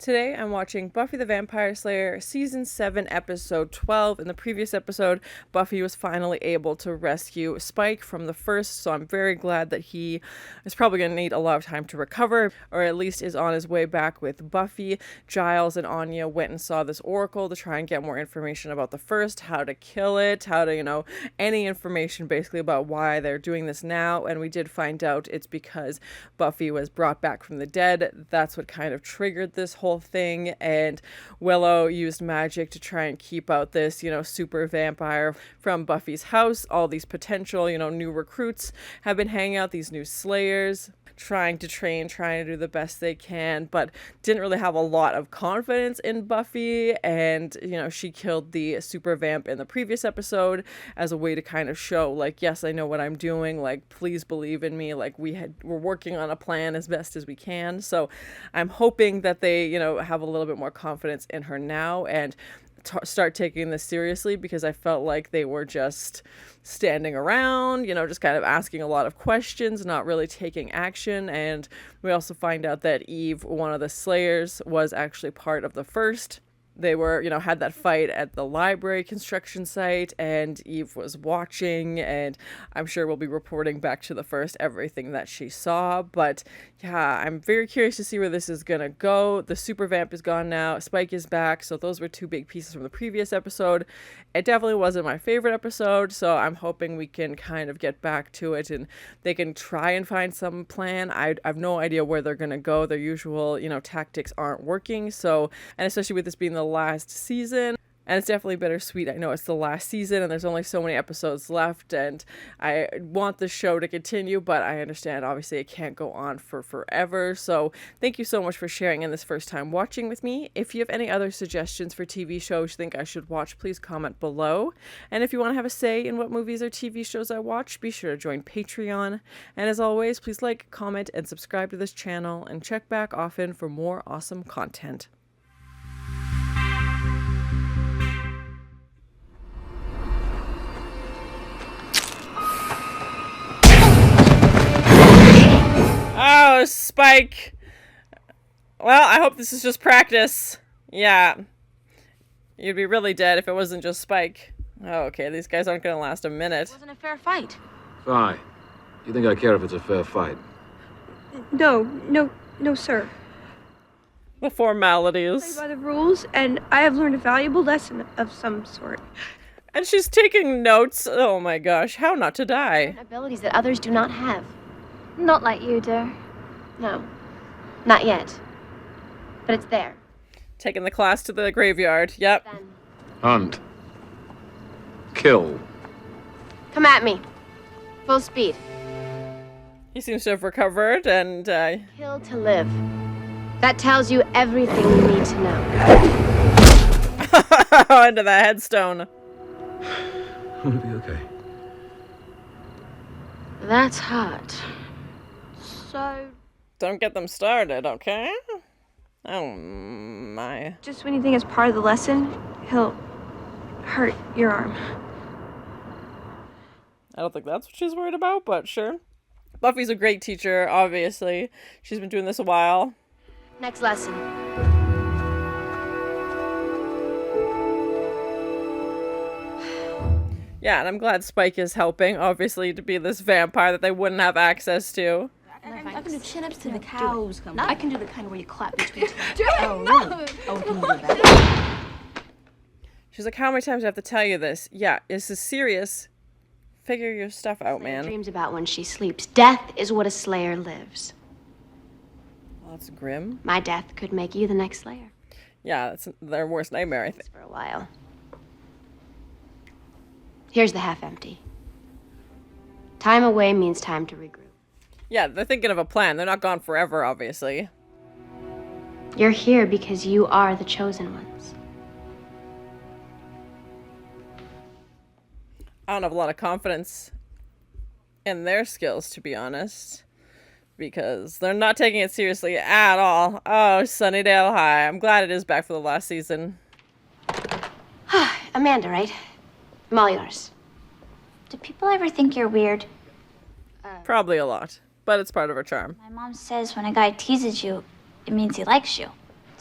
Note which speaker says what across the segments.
Speaker 1: Today I'm watching Buffy the Vampire Slayer Season 7 Episode 12. In the previous episode, Buffy was finally able to rescue Spike from the first, so I'm very glad that he is probably going to need a lot of time to recover, or at least is on his way back with Buffy. Giles and Anya went and saw this oracle to try and get more information about the first, how to kill it, how to, any information basically about why they're doing this now, and we did find out it's because Buffy was brought back from the dead. That's what kind of triggered this whole thing, and Willow used magic to try and keep out this, super vampire from Buffy's house. All these potential, new recruits have been hanging out, these new slayers, trying to train, trying to do the best they can, but didn't really have a lot of confidence in Buffy. And she killed the super vamp in the previous episode as a way to kind of show, like, yes, I know what I'm doing, like, please believe in me, like, we're working on a plan as best as we can. So I'm hoping that they have a little bit more confidence in her now and start taking this seriously, because I felt like they were just standing around, just kind of asking a lot of questions, not really taking action. And we also find out that Eve, one of the Slayers, was actually part of the first. They were, had that fight at the library construction site, and Eve was watching, and I'm sure we'll be reporting back to the first everything that she saw. But yeah, I'm very curious to see where this is gonna go. The super vamp is gone now, Spike is back, so those were two big pieces from the previous episode. It definitely wasn't my favorite episode, so I'm hoping we can kind of get back to it and they can try and find some plan. I have no idea where they're gonna go. Their usual, tactics aren't working, so, and especially with this being the last season, and it's definitely bittersweet. I know it's the last season and there's only so many episodes left, and I want the show to continue, but I understand obviously it can't go on for forever. So thank you so much for sharing in this first time watching with me. If you have any other suggestions for TV shows you think I should watch, please comment below. And if you want to have a say in what movies or TV shows I watch, be sure to join Patreon. And as always, please like, comment, and subscribe to this channel, and check back often for more awesome content. Oh, Spike. Well, I hope this is just practice. Yeah. You'd be really dead if it wasn't just Spike. Oh, okay, these guys aren't gonna last a minute.
Speaker 2: It wasn't a fair fight.
Speaker 3: Fine. You think I care if it's a fair fight?
Speaker 4: No, sir.
Speaker 1: The formalities.
Speaker 4: Play by the rules, and I have learned a valuable lesson of some sort.
Speaker 1: And she's taking notes. Oh my gosh, how not to die.
Speaker 2: Abilities that others do not have.
Speaker 5: Not like you do.
Speaker 2: No, not yet. But it's there.
Speaker 1: Taking the class to the graveyard. Yep.
Speaker 2: Then.
Speaker 3: Hunt. Kill.
Speaker 2: Come at me. Full speed.
Speaker 1: He seems to have recovered, and
Speaker 2: Kill to live. That tells you everything you need to know.
Speaker 1: into the headstone.
Speaker 3: It'll be okay.
Speaker 2: That's hot.
Speaker 4: So,
Speaker 1: Don't get them started, okay? Oh my.
Speaker 4: just when you think it's part of the lesson, he'll hurt your arm.
Speaker 1: I don't think that's what she's worried about, but sure. Buffy's a great teacher, obviously. She's been doing this a while.
Speaker 2: Next lesson.
Speaker 1: Yeah, and I'm glad Spike is helping, obviously, to be this vampire that they wouldn't have access to.
Speaker 5: I can do chin-ups to the cows.
Speaker 6: I can do the kind where you clap between two.
Speaker 5: Oh, really? Oh, can you do that?
Speaker 1: She's like, how many times do I have to tell you this? Yeah, this is serious. Figure your stuff out, man.
Speaker 2: Dreams about when she sleeps. Death is what a slayer lives.
Speaker 1: Well, that's grim.
Speaker 2: My death could make you the next slayer.
Speaker 1: Yeah, that's their worst nightmare, I think.
Speaker 2: For a while. Here's the half empty. Time away means time to regroup.
Speaker 1: Yeah, they're thinking of a plan. They're not gone forever, obviously.
Speaker 2: You're here because you are the chosen ones.
Speaker 1: I don't have a lot of confidence in their skills, to be honest, because they're not taking it seriously at all. Oh, Sunnydale High. I'm glad it is back for the last season.
Speaker 2: Amanda, right? I'm all yours.
Speaker 5: Do people ever think you're weird?
Speaker 1: Probably a lot, but it's part of her charm.
Speaker 5: My mom says when a guy teases you, it means he likes you.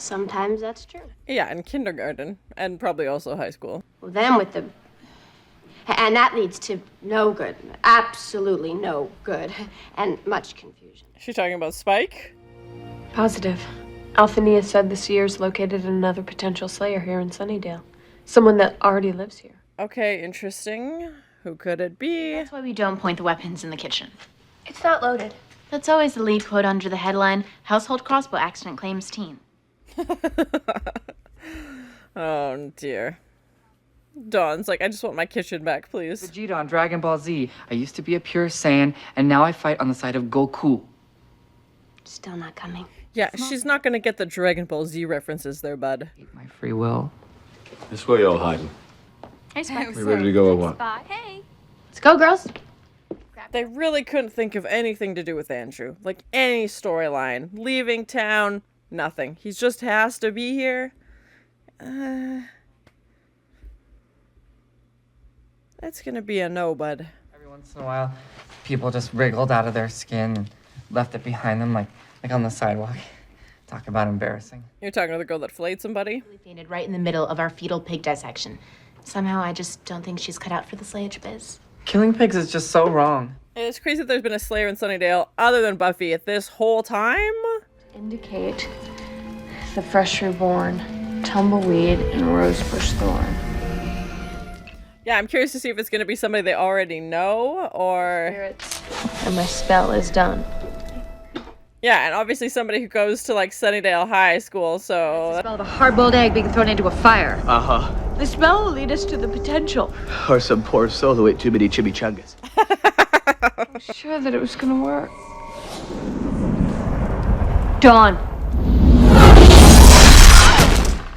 Speaker 2: Sometimes that's true.
Speaker 1: Yeah, in kindergarten, and probably also high school.
Speaker 2: Well, then with the... And that leads to no good. Absolutely no good. And much confusion.
Speaker 1: She's talking about Spike?
Speaker 7: Positive. Althea said the Seers located another potential Slayer here in Sunnydale. Someone that already lives here.
Speaker 1: Okay, interesting. Who could it be?
Speaker 6: That's why we don't point the weapons in the kitchen.
Speaker 4: It's not loaded.
Speaker 6: That's always the lead quote under the headline, Household Crossbow Accident Claims Teen.
Speaker 1: Oh, dear. Dawn's like, I just want my kitchen back, please.
Speaker 8: Vegeta on Dragon Ball Z. I used to be a pure Saiyan, and now I fight on the side of Goku.
Speaker 2: Still not coming.
Speaker 1: Yeah, she's not gonna get the Dragon Ball Z references there, bud.
Speaker 8: Eat my free will.
Speaker 3: This way y'all hiding.
Speaker 6: Hey, Spike.
Speaker 3: We ready to go or what?
Speaker 5: Hey.
Speaker 2: Let's go, girls.
Speaker 1: They really couldn't think of anything to do with Andrew. Like, any storyline. Leaving town, nothing. He just has to be here. That's gonna be a no, bud.
Speaker 8: Every once in a while, people just wriggled out of their skin and left it behind them, like on the sidewalk. Talk about embarrassing.
Speaker 1: You're talking to the girl that flayed somebody?
Speaker 6: We fainted right in the middle of our fetal pig dissection. Somehow I just don't think she's cut out for the slayage biz.
Speaker 8: Killing pigs is just so wrong.
Speaker 1: It's crazy that there's been a Slayer in Sunnydale other than Buffy at this whole time.
Speaker 7: Indicate the fresh reborn, tumbleweed, and rosebush thorn.
Speaker 1: Yeah, I'm curious to see if it's going to be somebody they already know, or...
Speaker 7: Spirits. And my spell is done.
Speaker 1: Yeah, and obviously somebody who goes to, like, Sunnydale High School, so...
Speaker 9: Smell of a hard-boiled egg being thrown into a fire.
Speaker 10: Uh-huh.
Speaker 7: The spell will lead us to the potential.
Speaker 10: Or some poor soul who ate too many chimichangas.
Speaker 7: I was sure that it was gonna work. Dawn.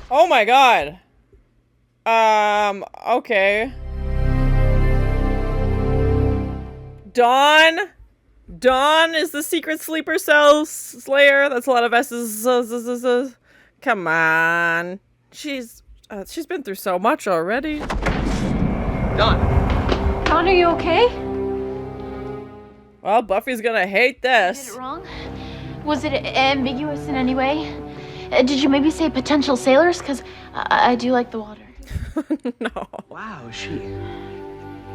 Speaker 1: Oh my god. Okay. Dawn? Dawn is the secret sleeper cell slayer. That's a lot of S's. Come on. She's been through so much already.
Speaker 10: Dawn.
Speaker 7: Dawn, are you okay?
Speaker 1: Well, Buffy's gonna hate
Speaker 6: Did
Speaker 1: this.
Speaker 6: it wrong? Was it ambiguous in any way? Did you maybe say potential sailors? Because I do like the water.
Speaker 1: No.
Speaker 10: Wow,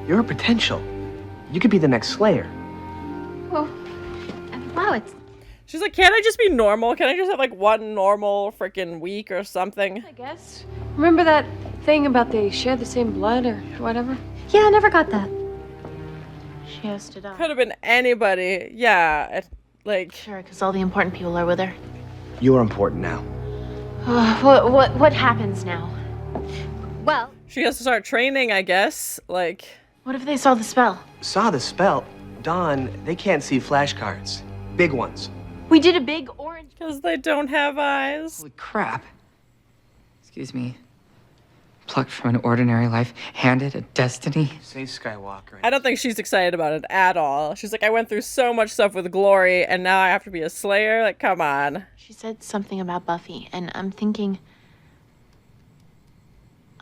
Speaker 10: you're a potential. You could be the next Slayer.
Speaker 5: Well, wow, it's
Speaker 1: She's like, can't I just be normal? Can I just have like one normal freaking week or something?
Speaker 7: I guess. Remember that thing about they share the same blood or whatever?
Speaker 2: Yeah, I never got that.
Speaker 6: She has to die.
Speaker 1: Could have been anybody. Yeah, like...
Speaker 6: Sure, because all the important people are with her.
Speaker 10: You're important now.
Speaker 6: What happens now?
Speaker 2: Well,
Speaker 1: She has to start training, I guess. Like...
Speaker 6: What if they saw the spell?
Speaker 10: Saw the spell. Dawn, they can't see flashcards. Big ones.
Speaker 6: We did a big orange.
Speaker 1: Because they don't have eyes.
Speaker 8: Holy crap. Excuse me. Plucked from an ordinary life, handed a destiny.
Speaker 10: Say Skywalker.
Speaker 1: I don't think she's excited about it at all. She's like, I went through so much stuff with Glory, and now I have to be a Slayer? Like, come on.
Speaker 6: She said something about Buffy, and I'm thinking...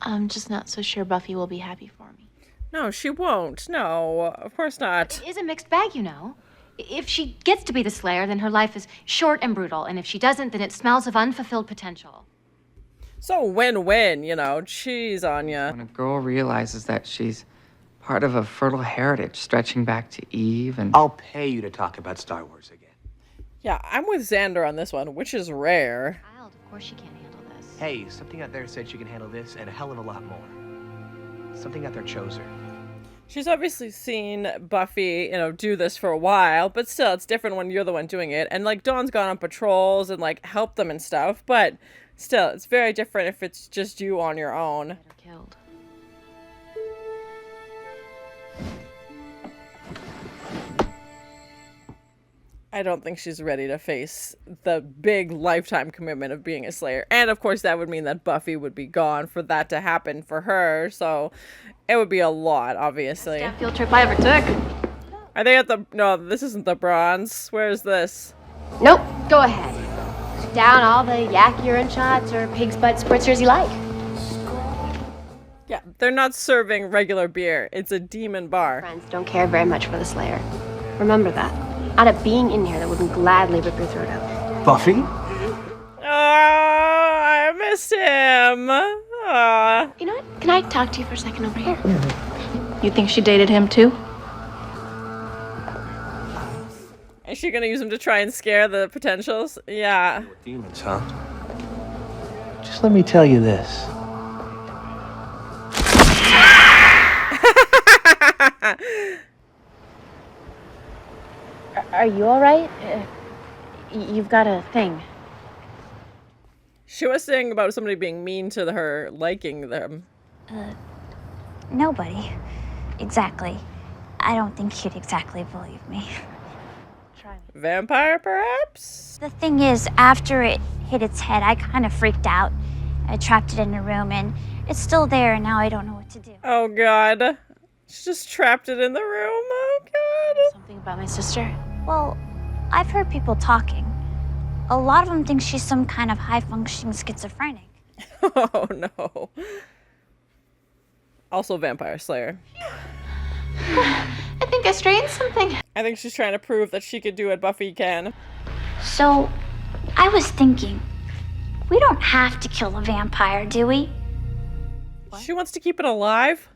Speaker 6: I'm just not so sure Buffy will be happy for me.
Speaker 1: No, she won't. No, of course not.
Speaker 9: It is a mixed bag, you know. If she gets to be the Slayer, then her life is short and brutal. And if she doesn't, then it smells of unfulfilled potential.
Speaker 1: So win-win, you know. Jeez, Anya.
Speaker 8: When a girl realizes that she's part of a fertile heritage stretching back to Eve and...
Speaker 10: I'll pay you to talk about Star Wars again.
Speaker 1: Yeah, I'm with Xander on this one, which is rare.
Speaker 9: Child, of course she can't handle this.
Speaker 10: Hey, something out there said she can handle this and a hell of a lot more. Something out there chose her.
Speaker 1: She's obviously seen Buffy, you know, do this for a while, but still, it's different when you're the one doing it. And, like, Dawn's gone on patrols and, like, helped them and stuff, but still, it's very different if it's just you on your own.
Speaker 6: Get her killed.
Speaker 1: I don't think she's ready to face the big lifetime commitment of being a Slayer. And, of course, that would mean that Buffy would be gone for that to happen for her, so it would be a lot, obviously.
Speaker 9: Best field trip I ever took.
Speaker 1: Are they at the... No, this isn't the Bronze. Where is this?
Speaker 2: nope. Go ahead. Down all the yak urine shots or pig's butt spritzers you like.
Speaker 1: Yeah, they're not serving regular beer. It's a demon bar.
Speaker 2: Friends don't care very much for the Slayer. Remember that. Not a being in here that wouldn't gladly rip your throat out.
Speaker 10: Buffy?
Speaker 1: Oh! missed him. Aw.
Speaker 6: You know what? Can I talk to you for a second over here? You think she dated him too?
Speaker 1: Is she gonna use him to try and scare the potentials? Yeah.
Speaker 10: Demons, huh? Just let me tell you this.
Speaker 6: Are you all right? You've got a thing.
Speaker 1: She was saying about somebody being mean to her, liking them.
Speaker 11: Nobody. Exactly. I don't think you'd exactly believe me.
Speaker 1: Vampire, perhaps?
Speaker 11: The thing is, after it hit its head, I kind of freaked out. I trapped it in a room, and it's still there, and now I don't know what to do.
Speaker 1: Oh, God. She just trapped it in the room. Oh, God.
Speaker 6: Something about my sister?
Speaker 11: Well, I've heard people talking. A lot of them think she's some kind of high-functioning schizophrenic.
Speaker 1: Oh, no. Also Vampire Slayer.
Speaker 6: I think I strained something.
Speaker 1: I think she's trying to prove that she could do what Buffy can.
Speaker 11: So, I was thinking, we don't have to kill a vampire, do we?
Speaker 1: What? She wants to keep it alive?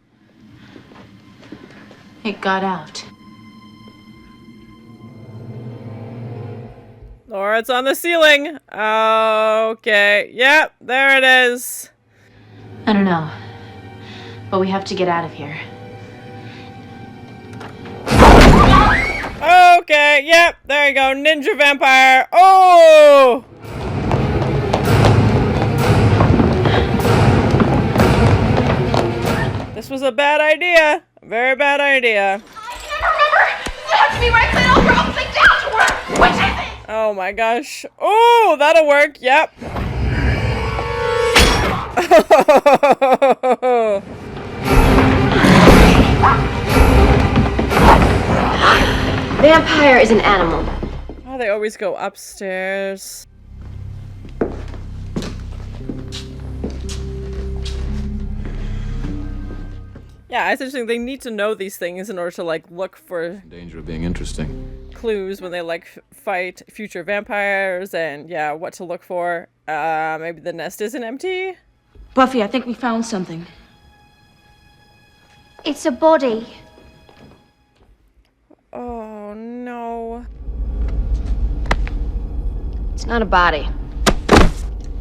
Speaker 6: It got out.
Speaker 1: Or it's on the ceiling. Okay. Yep, there it is.
Speaker 6: I don't know. But we have to get out of here.
Speaker 1: Okay, yep, there you go. Ninja vampire. Oh! This was a bad idea. A very bad idea.
Speaker 6: I can't remember. You have to be right side over, upside down to work. Which is it?
Speaker 1: Oh my gosh. Oh, that'll work. Yep.
Speaker 2: Vampire is an animal.
Speaker 1: Oh, they always go upstairs. Yeah, it's interesting. They need to know these things in order to, like, look for
Speaker 3: Danger of being interesting.
Speaker 1: clues when they, like, fight future vampires and, yeah, what to look for. Maybe the nest isn't empty?
Speaker 12: Buffy, I think we found something.
Speaker 11: It's a body.
Speaker 1: Oh, no.
Speaker 2: It's not a body.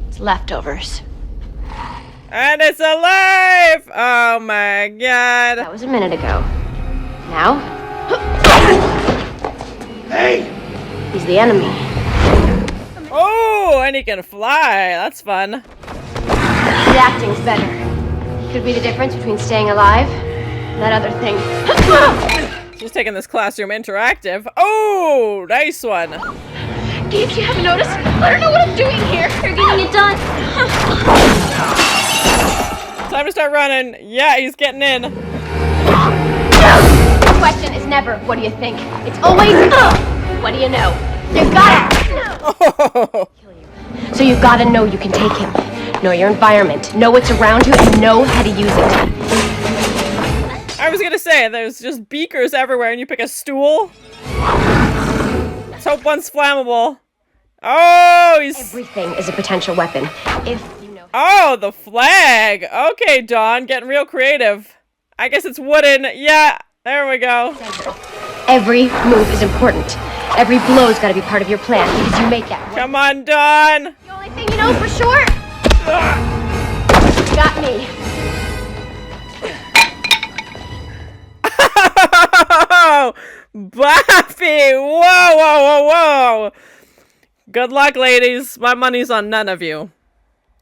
Speaker 6: It's leftovers.
Speaker 1: And it's alive! Oh my god.
Speaker 2: That was a minute ago. Now?
Speaker 10: Hey!
Speaker 2: He's the enemy.
Speaker 1: Oh, and he can fly. That's fun.
Speaker 2: The acting's better. Could be the difference between staying alive and that other thing.
Speaker 1: She's taking this classroom interactive. Oh, nice one.
Speaker 6: Gabe, you haven't noticed? Let her know what I'm doing here.
Speaker 11: You're getting it done.
Speaker 1: Time to start running. Yeah, he's getting in.
Speaker 2: The question is never, what do you think? It's always, what do you know? You gotta know. So you gotta know you can take him. Know your environment. Know what's around you and know how to use it.
Speaker 1: I was gonna say, there's just beakers everywhere and you pick a stool. Let's hope one's flammable. Oh, he's...
Speaker 2: Everything is a potential weapon. If you know.
Speaker 1: Oh, the flag. Okay, Dawn, getting real creative. I guess it's wooden. Yeah, there we go.
Speaker 2: Every move is important. Every blow's gotta be part of your plan because you make that.
Speaker 1: Come on, Dawn.
Speaker 2: The only thing you know for sure. Got me.
Speaker 1: Buffy! Whoa, whoa, whoa, whoa! Good luck, ladies. My money's on none of you.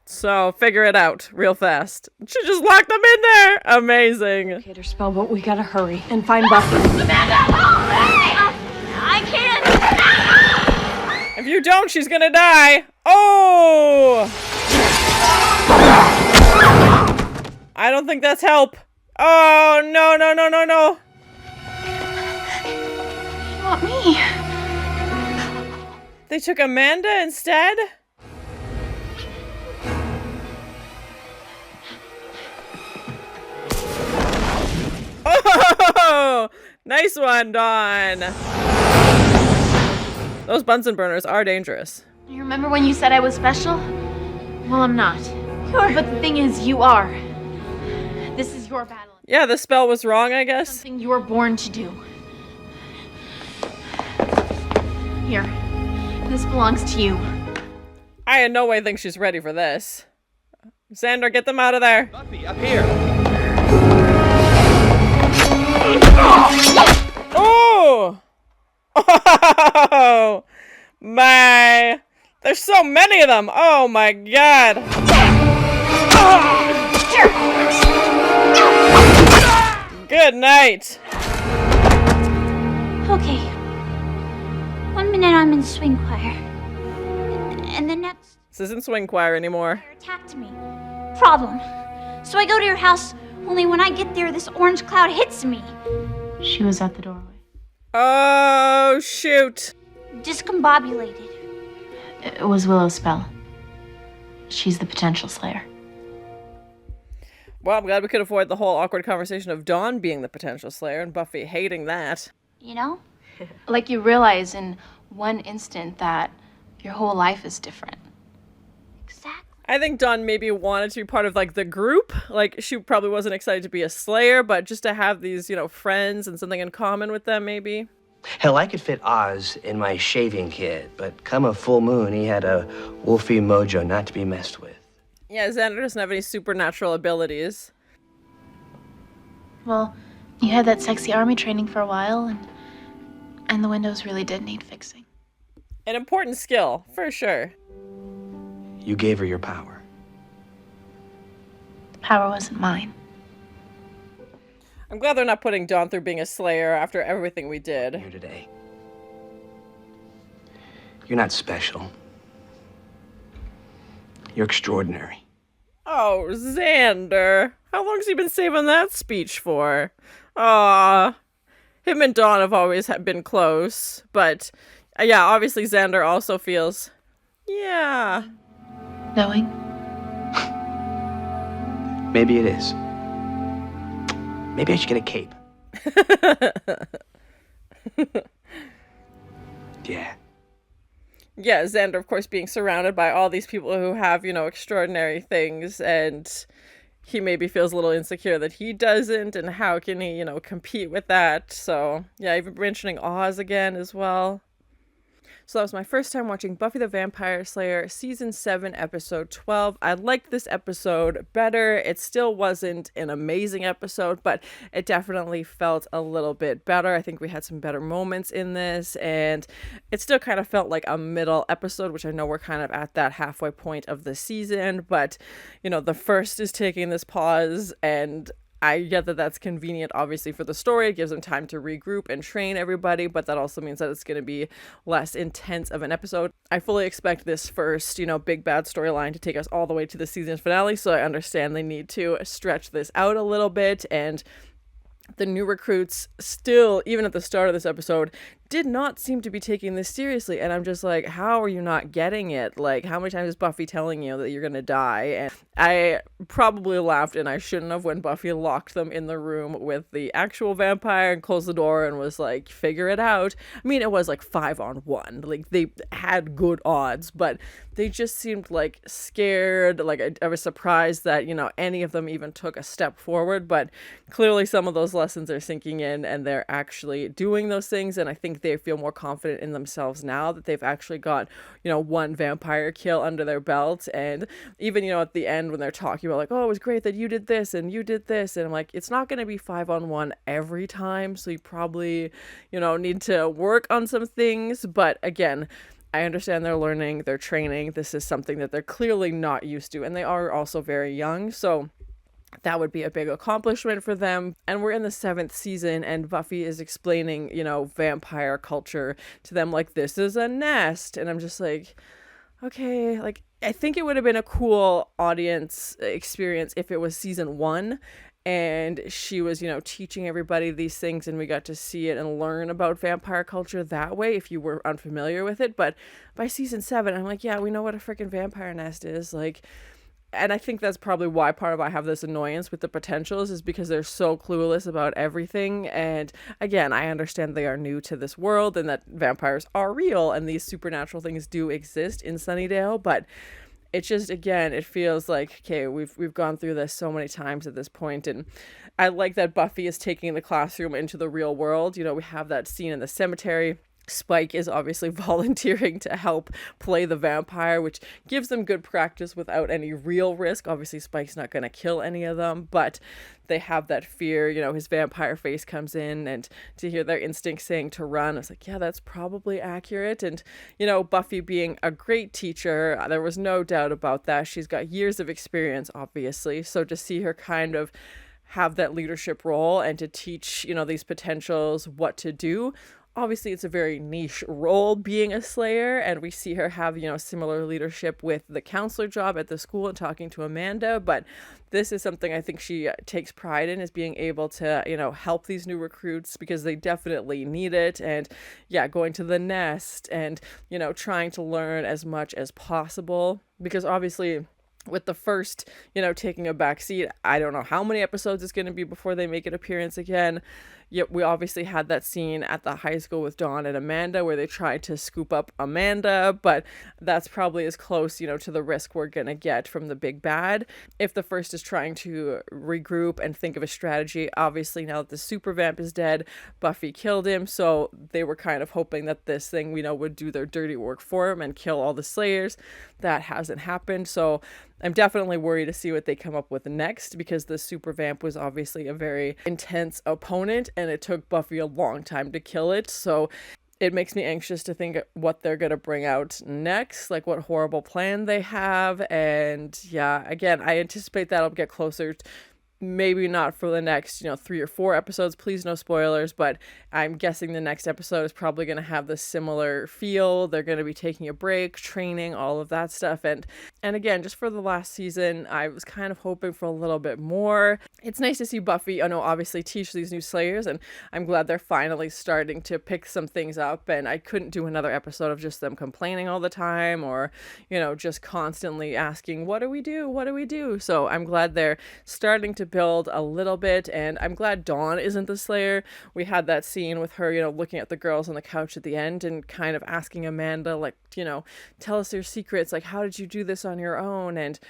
Speaker 1: So, figure it out real fast. She just locked them in there! Amazing.
Speaker 7: Okay, their spell, but we gotta hurry and find Buffy.
Speaker 11: I can't.
Speaker 1: If you don't, she's gonna die. Oh! I don't think that's help. Oh, no, no, no, no, no.
Speaker 6: Not me.
Speaker 1: They took Amanda instead? Oh! Nice one, Dawn. Those Bunsen burners are dangerous.
Speaker 6: You remember when you said I was special? Well, I'm not. But the thing is, you are. This is your battle.
Speaker 1: Yeah, the spell was wrong, I guess.
Speaker 6: Something you were born to do. Here. This belongs to you.
Speaker 1: I in no way think she's ready for this. Xander, get them out of there.
Speaker 10: Buffy, up here.
Speaker 1: Oh! Oh! My... There's so many of them! Oh my god! Good night!
Speaker 11: Okay. 1 minute I'm in swing choir. And the next
Speaker 1: This isn't swing choir anymore.
Speaker 11: attacked me. Problem. So I go to your house, only when I get there, this orange cloud hits me.
Speaker 6: She was at the doorway.
Speaker 1: Oh, shoot.
Speaker 11: Discombobulated.
Speaker 6: It was Willow's spell. She's the potential slayer.
Speaker 1: Well, I'm glad we could avoid the whole awkward conversation of Dawn being the potential slayer and Buffy hating that.
Speaker 11: You know?
Speaker 6: Like you realize in one instant that your whole life is different.
Speaker 1: I think Dawn maybe wanted to be part of, like, the group. Like, she probably wasn't excited to be a slayer, but just to have these, you know, friends and something in common with them, maybe.
Speaker 10: Hell, I could fit Oz in my shaving kit, but come a full moon, he had a wolfy mojo not to be messed with.
Speaker 1: Yeah, Xander doesn't have any supernatural abilities.
Speaker 6: Well, you had that sexy army training for a while, and the windows really did need fixing.
Speaker 1: An important skill, for sure.
Speaker 10: You gave her your power.
Speaker 6: The power wasn't mine.
Speaker 1: I'm glad they're not putting Dawn through being a slayer after everything we did.
Speaker 10: Here today. You're not special. You're extraordinary.
Speaker 1: Oh, Xander. How long's he been saving that speech for? Aw. Him and Dawn have always been close. But, yeah, obviously Xander also feels... Yeah.
Speaker 6: Knowing?
Speaker 10: Maybe it is. Maybe I should get a cape. Yeah.
Speaker 1: Yeah, Xander, of course, being surrounded by all these people who have, you know, extraordinary things, and he maybe feels a little insecure that he doesn't, and how can he, you know, compete with that? So, yeah, even mentioning Oz again as well. So that was my first time watching Buffy the Vampire Slayer Season 7, Episode 12. I liked this episode better. It still wasn't an amazing episode, but it definitely felt a little bit better. I think we had some better moments in this, and it still kind of felt like a middle episode, which I know we're kind of at that halfway point of the season, but, you know, the first is taking this pause, and I get that that's convenient, obviously, for the story. It gives them time to regroup and train everybody, but that also means that it's going to be less intense of an episode. I fully expect this first, you know, big bad storyline to take us all the way to the season finale, so I understand they need to stretch this out a little bit, and the new recruits still, even at the start of this episode, did not seem to be taking this seriously, and I'm just like, how are you not getting it? Like, how many times is Buffy telling you that you're gonna die? And I probably laughed, and I shouldn't have, when Buffy locked them in the room with the actual vampire and closed the door and was like, figure it out. I mean, it was like 5-on-1. Like, they had good odds, but they just seemed like scared. Like, I was surprised that, you know, any of them even took a step forward, but clearly some of those lessons are sinking in and they're actually doing those things, and I think they feel more confident in themselves now that they've actually got, you know, one vampire kill under their belt. And even, you know, at the end when they're talking about like, oh, it was great that you did this and you did this, and I'm like, it's not going to be 5-on-1 every time, so you probably, you know, need to work on some things. But again, I understand they're learning, they're training. This is something that they're clearly not used to, and they are also very young, so that would be a big accomplishment for them. And we're in the 7th season, and Buffy is explaining, you know, vampire culture to them like, this is a nest. And I'm just like, okay, like, I think it would have been a cool audience experience if it was season 1 and she was, you know, teaching everybody these things and we got to see it and learn about vampire culture that way if you were unfamiliar with it. But by season 7, I'm like, yeah, we know what a freaking vampire nest is. Like, and I think that's probably why part of I have this annoyance with the potentials is because they're so clueless about everything. And again, I understand they are new to this world and that vampires are real and these supernatural things do exist in Sunnydale, but It just, again, it feels like, okay, we've gone through this so many times at this point, and I like that Buffy is taking the classroom into the real world. You know, we have that scene in the cemetery. Spike is obviously volunteering to help play the vampire, which gives them good practice without any real risk. Obviously, Spike's not going to kill any of them, but they have that fear. You know, his vampire face comes in, and to hear their instinct saying to run, I was like, yeah, that's probably accurate. And, you know, Buffy being a great teacher, there was no doubt about that. She's got years of experience, obviously. So to see her kind of have that leadership role and to teach, you know, these potentials what to do. Obviously, it's a very niche role being a Slayer, and we see her have, you know, similar leadership with the counselor job at the school and talking to Amanda, but this is something I think she takes pride in, is being able to, you know, help these new recruits because they definitely need it. And yeah, going to the nest and, you know, trying to learn as much as possible, because obviously with the first, you know, taking a back seat, I don't know how many episodes it's going to be before they make an appearance again. Yet we obviously had that scene at the high school with Dawn and Amanda where they tried to scoop up Amanda, but that's probably as close, you know, to the risk we're going to get from the big bad. If the first is trying to regroup and think of a strategy, obviously now that the super vamp is dead, Buffy killed him, so they were kind of hoping that this thing, you know, would do their dirty work for him and kill all the Slayers. That hasn't happened, so I'm definitely worried to see what they come up with next, because the super vamp was obviously a very intense opponent and it took Buffy a long time to kill it. So it makes me anxious to think what they're going to bring out next, like what horrible plan they have. And yeah, again, I anticipate that'll get closer maybe not for the next, 3 or 4 episodes, please no spoilers, but I'm guessing the next episode is probably going to have this similar feel. They're going to be taking a break, training, all of that stuff. And again, just for the last season, I was kind of hoping for a little bit more. It's nice to see Buffy, obviously teach these new Slayers, and I'm glad they're finally starting to pick some things up, and I couldn't do another episode of just them complaining all the time or, just constantly asking, what do we do? What do we do? So I'm glad they're starting to build a little bit, and I'm glad Dawn isn't the Slayer. We had that scene with her, looking at the girls on the couch at the end and kind of asking Amanda, like, tell us your secrets, like, how did you do this on your own? And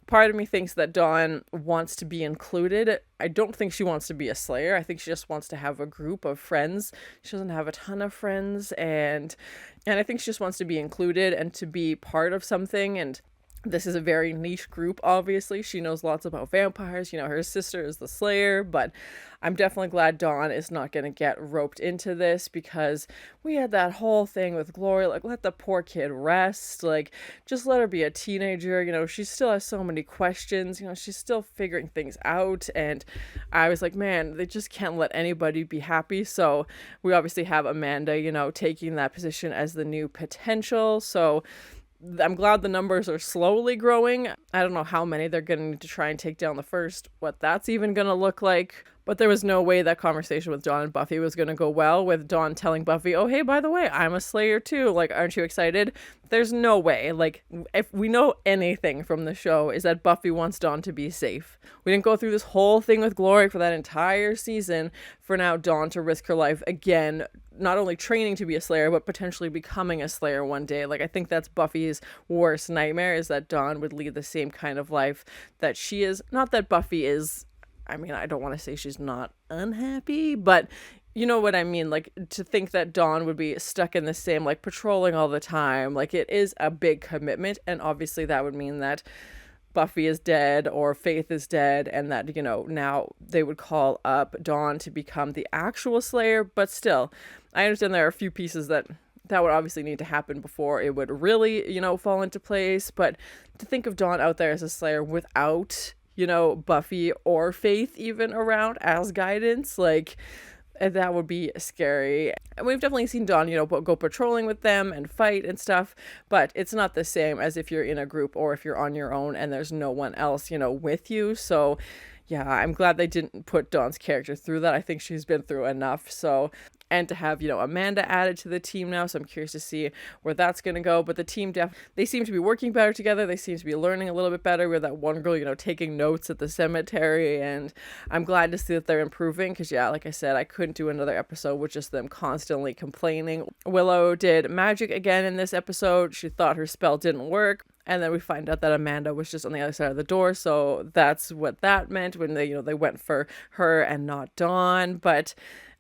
Speaker 1: part of me thinks that Dawn wants to be included. I don't think she wants to be a Slayer. I think she just wants to have a group of friends. She doesn't have a ton of friends, and I think she just wants to be included and to be part of something. And this is a very niche group, obviously. She knows lots about vampires. Her sister is the Slayer, but I'm definitely glad Dawn is not going to get roped into this, because we had that whole thing with Glory, like, let the poor kid rest, like, just let her be a teenager. She still has so many questions, she's still figuring things out, and I was like, man, they just can't let anybody be happy. So we obviously have Amanda, taking that position as the new potential, so I'm glad the numbers are slowly growing. I don't know how many they're going to need to try and take down the first, what that's even going to look like. But there was no way that conversation with Dawn and Buffy was going to go well, with Dawn telling Buffy, oh, hey, by the way, I'm a Slayer too. Like, aren't you excited? There's no way. Like, if we know anything from the show is that Buffy wants Dawn to be safe. We didn't go through this whole thing with Glory for that entire season for now Dawn to risk her life again, not only training to be a Slayer, but potentially becoming a Slayer one day. Like, I think that's Buffy's worst nightmare, is that Dawn would lead the same kind of life that she is. Not that Buffy is, I mean, I don't want to say she's not unhappy, but you know what I mean? Like, to think that Dawn would be stuck in the same, like, patrolling all the time, like, it is a big commitment, and obviously that would mean that Buffy is dead or Faith is dead, and that, now they would call up Dawn to become the actual Slayer. But still, I understand there are a few pieces that would obviously need to happen before it would really, fall into place. But to think of Dawn out there as a Slayer without, Buffy or Faith even around as guidance, like, that would be scary. And we've definitely seen Dawn, go patrolling with them and fight and stuff, but it's not the same as if you're in a group or if you're on your own and there's no one else, with you. So yeah, I'm glad they didn't put Dawn's character through that. I think she's been through enough. So, and to have, Amanda added to the team now. So I'm curious to see where that's going to go. But the team, they seem to be working better together. They seem to be learning a little bit better. With that one girl, taking notes at the cemetery. And I'm glad to see that they're improving. Because, yeah, like I said, I couldn't do another episode with just them constantly complaining. Willow did magic again in this episode. She thought her spell didn't work. And then we find out that Amanda was just on the other side of the door, so that's what that meant when they went for her and not Dawn. But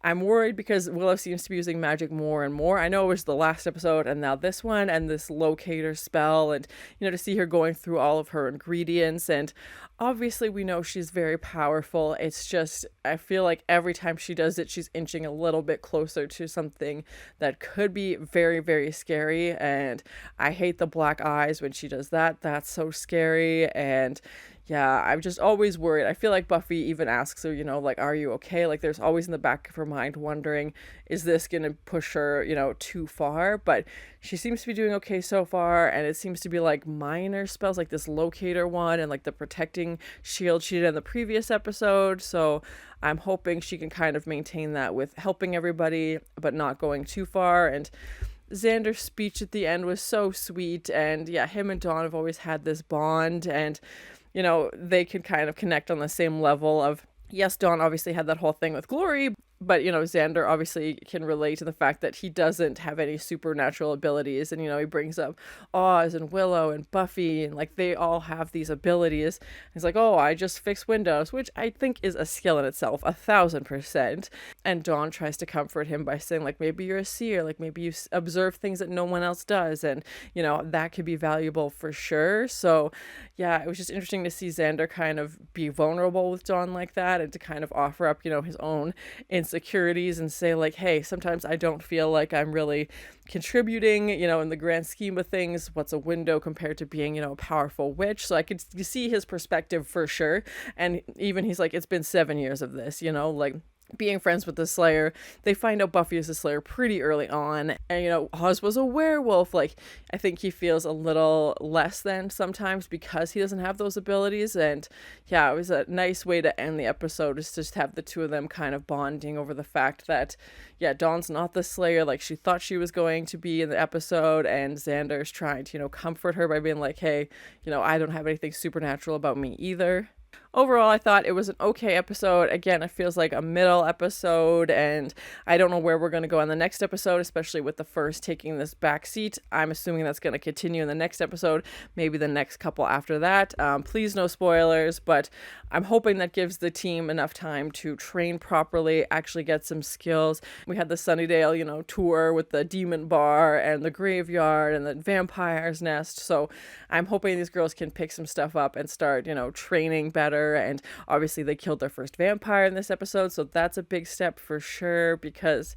Speaker 1: I'm worried because Willow seems to be using magic more and more. I know it was the last episode and now this one, and this locator spell, and to see her going through all of her ingredients, and obviously we know she's very powerful. It's just, I feel like every time she does it, she's inching a little bit closer to something that could be very, very scary. And I hate the black eyes when she does that. That's so scary. And yeah, I'm just always worried. I feel like Buffy even asks her, like, are you okay? Like, there's always in the back of her mind wondering, is this going to push her, too far? But she seems to be doing okay so far. And it seems to be like minor spells, like this locator one and like the protecting shield she did in the previous episode. So I'm hoping she can kind of maintain that with helping everybody, but not going too far. And Xander's speech at the end was so sweet. And yeah, him and Dawn have always had this bond, and they can kind of connect on the same level of, yes, Dawn obviously had that whole thing with Glory, but, Xander obviously can relate to the fact that he doesn't have any supernatural abilities. And, he brings up Oz and Willow and Buffy, and like they all have these abilities. He's like, oh, I just fix windows, which I think is a skill in itself, 1000%. And Dawn tries to comfort him by saying, like, maybe you're a seer, like maybe you observe things that no one else does. And, that could be valuable for sure. So yeah, it was just interesting to see Xander kind of be vulnerable with Dawn like that, and to kind of offer up, his own insecurities and say, like, hey, sometimes I don't feel like I'm really contributing, in the grand scheme of things. What's a window compared to being, a powerful witch? So I could see his perspective for sure. And even he's like, it's been 7 years of this, like being friends with the Slayer. They find out Buffy is the Slayer pretty early on, and Oz was a werewolf. Like, I think he feels a little less than sometimes because he doesn't have those abilities. And yeah, it was a nice way to end the episode, is just have the two of them kind of bonding over the fact that, yeah, Dawn's not the Slayer like she thought she was going to be in the episode, and Xander's trying to comfort her by being like, hey, I don't have anything supernatural about me either. Overall, I thought it was an okay episode. Again, it feels like a middle episode, and I don't know where we're going to go in the next episode, especially with the first taking this back seat. I'm assuming that's going to continue in the next episode, maybe the next couple after that. Please, no spoilers, but I'm hoping that gives the team enough time to train properly, actually get some skills. We had the Sunnydale, tour with the demon bar and the graveyard and the vampire's nest, so I'm hoping these girls can pick some stuff up and start, training better. And obviously they killed their first vampire in this episode, so that's a big step for sure, because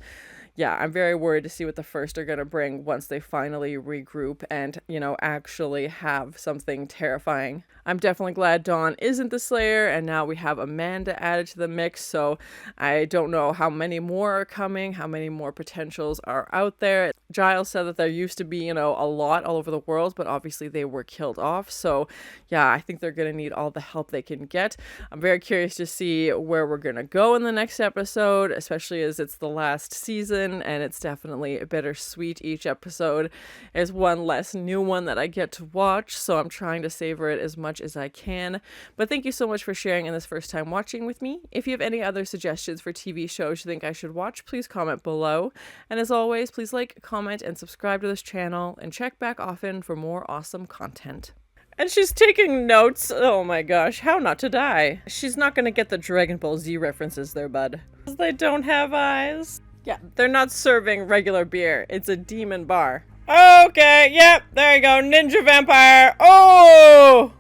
Speaker 1: yeah, I'm very worried to see what the first are going to bring once they finally regroup and, actually have something terrifying. I'm definitely glad Dawn isn't the Slayer, and now we have Amanda added to the mix, so I don't know how many more are coming, how many more potentials are out there. Giles said that there used to be, a lot all over the world, but obviously they were killed off, so yeah, I think they're going to need all the help they can get. I'm very curious to see where we're going to go in the next episode, especially as it's the last season, and it's definitely bittersweet. Each episode is one less new one that I get to watch, so I'm trying to savor it as much as I can. But thank you so much for sharing in this first time watching with me. If you have any other suggestions for TV shows you think I should watch, please comment below. And as always, please like, comment, and subscribe to this channel, and check back often for more awesome content. And she's taking notes. Oh my gosh, how not to die. She's not gonna get the Dragon Ball Z references there, bud. They don't have eyes. Yeah, they're not serving regular beer. It's a demon bar. Okay, yep, there you go. Ninja vampire. Oh!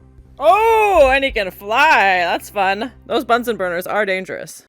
Speaker 1: Oh, and he can fly. That's fun. Those Bunsen burners are dangerous.